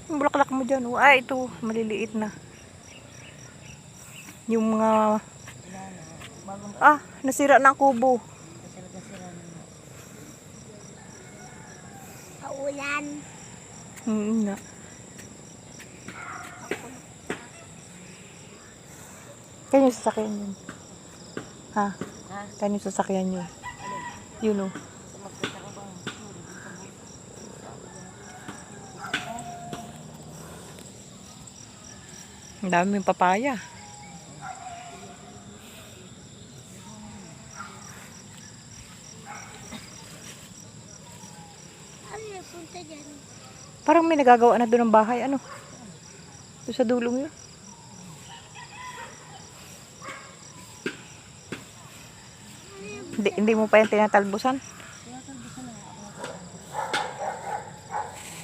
Yung bulaklak mo dyan. Oh. Ay, ito. Maliliit na. Yung mga... Ah, nasira na ang kubo. Paulan. Na. Kaya yung sasakyan yun. Ha? Kaya yung sasakyan yun. Yun o. Ang daming papaya. Ano yung punta dyan? Parang may nagagawa na doon ng bahay. Ano? Doon sa dulong yun. Hindi mo pa yan tinatalbusan.